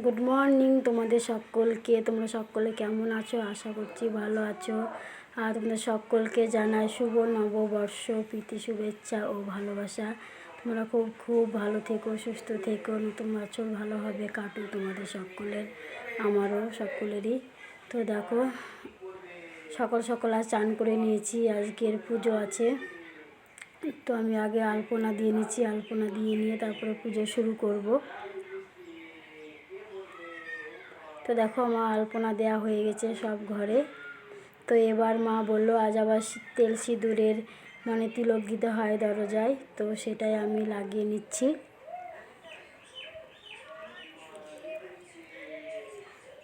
Good morning তোমাদের সকলকে। তোমরা সকলে কেমন আছো? আশা করছি ভালো আছো। আর তোমাদের সকলকে জানাই শুভ নববর্ষ, প্রীতি শুভেচ্ছা ও ভালোবাসা। তোমরা খুব ভালো থেকো, সুস্থ থেকো, নতুন বছর ভালোভাবে কাটুক তোমাদের সকলের, আমারও সকলেরই। তো দেখো, সকাল আজ চান করে নিয়েছি, আজকের পুজো আছে। তো আমি আগে আলপনা দিয়ে নিচ্ছি, আলপনা দিয়ে নিয়ে তারপরে পুজো শুরু করব। তো দেখো, আমার আলপনা দেওয়া হয়ে গেছে সব ঘরে। তো এবার মা বললো আজ আবার তেল সিঁদুরের তিলক দিতে হয় দরজায়, তো সেটাই আমি লাগিয়ে নিচ্ছি।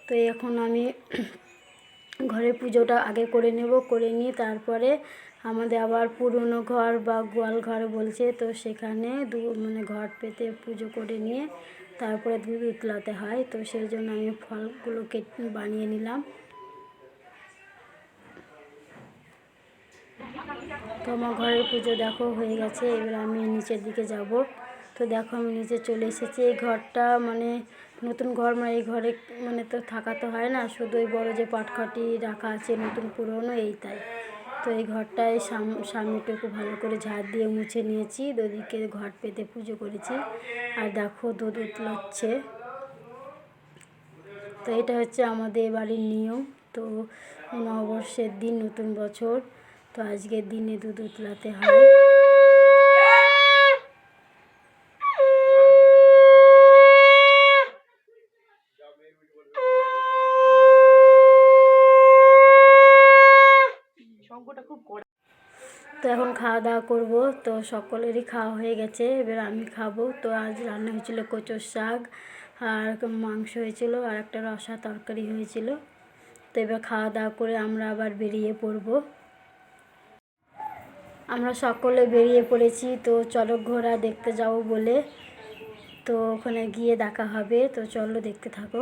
তো এখন আমি ঘরে পুজোটা আগে করে নেব, করে নিয়ে তারপরে আমাদের আবার পুরনো ঘর বা গোয়াল ঘর বলছে, তো সেখানে ঘট পেতে পুজো করে নিয়ে তারপরে দুধ উতলাতে হয়। তো সেই জন্য আমি ফলগুলো বানিয়ে নিলাম। তো আমার ঘরের পুজো দেখো হয়ে গেছে। এবার আমি নিচের দিকে যাব। তো দেখো, আমি নিচে চলে এসেছি। এই ঘরটা নতুন ঘর, এই ঘরে তো থাকা তো হয় না, শুধু ওই বড়ো যে পাটকাঠি রাখা আছে নতুন পুরনো এইটাই। তো এই ঘরটায় সামনেটুকু ভালো করে ঝাড় দিয়ে মুছে নিয়েছি, দুদিকে ঘট পেতে পুজো করেছি। আর দেখো, দুধ উতলাচ্ছে। তো এটা হচ্ছে আমাদের বাড়ির নিয়ম। তো নববর্ষের দিন, নতুন বছর, তো আজকের দিনে দুধ উতলাতে হয়। তো এখন খাওয়া দাওয়া করবো। তো সকলেরই খাওয়া হয়ে গেছে, এবার আমি খাবো। তো আজ রান্না হয়েছিল কচুর শাক, আর মাংস হয়েছিল, আর একটা রসা তরকারি হয়েছিল। তো এবার খাওয়া দাওয়া করে আমরা আবার বেরিয়ে পড়বো। আমরা সকলে বেরিয়ে পড়েছি, তো চড়ক ঘোড়া দেখতে যাবো বলে। তো ওখানে গিয়ে দেখা হবে, তো চলো দেখতে থাকো।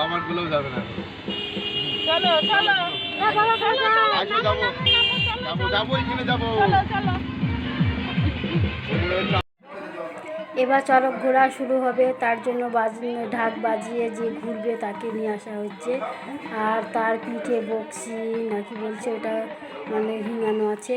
আমারগুলো যাবে না। এবার চড়ক ঘোরা শুরু হবে, তার জন্য ঢাক বাজিয়ে যে ঘুরবে তাকে নিয়ে আসা হচ্ছে। আর তার পিঠে বক্সি নাকি বলছে ওটা হিঙানো আছে।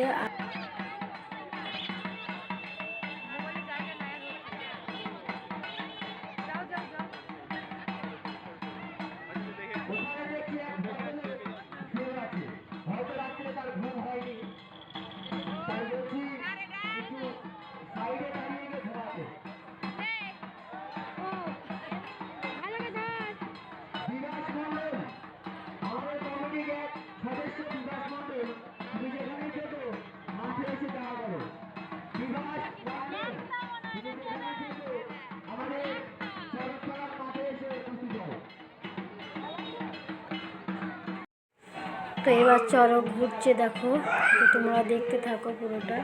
তো এবার চড়ক ঘুরছে দেখো, তো তোমরা দেখতে থাকো পুরোটা।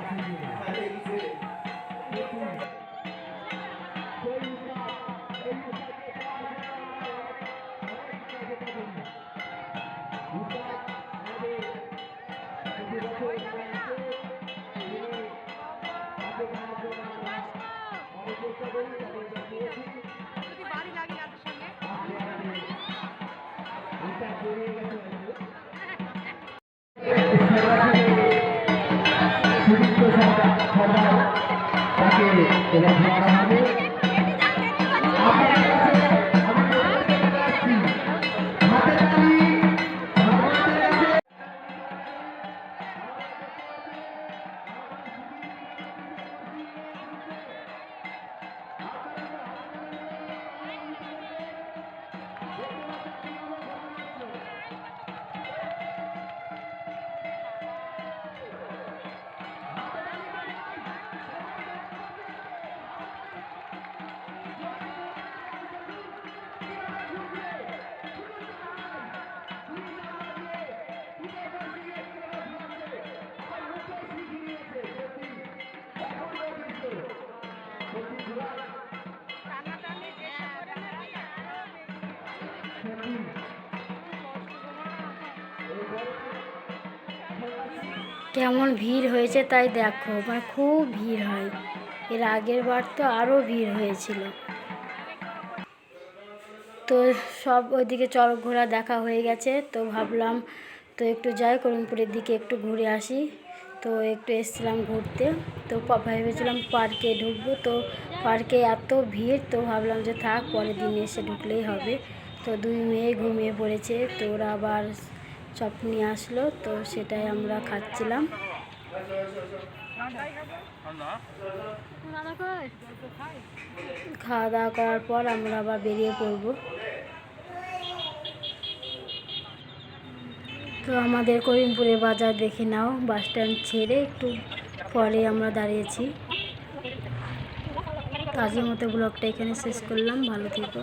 কেমন ভিড় হয়েছে তাই দেখো, খুব ভিড় হয় এর আগের বার তো আরও ভিড় হয়েছিল। তো সব ওইদিকে চড়ক ঘোড়া দেখা হয়ে গেছে, তো ভাবলাম তো একটু যাই করিমপুরের দিকে একটু ঘুরে আসি। তো একটু এসেছিলাম ঘুরতে, তো ভেবেছিলাম পার্কে ঢুকবো, তো পার্কে এত ভিড়, তো ভাবলাম যে থাক, পরের দিন এসে ঢুকলেই হবে। তো দুই মেয়ে ঘুমিয়ে পড়েছে, তো ওরা আবার চপ নিয়ে আসলো, তো সেটাই আমরা খাচ্ছিলাম। খাওয়া দাওয়া করার পর আমরা আবার বেরিয়ে পড়ব। তো আমাদের করিমপুরের বাজার দেখে নাও, বাস স্ট্যান্ড ছেড়ে একটু পরে আমরা দাঁড়িয়েছি। তো আজকের মতো ব্লগটা এখানে শেষ করলাম, ভালো থেকো।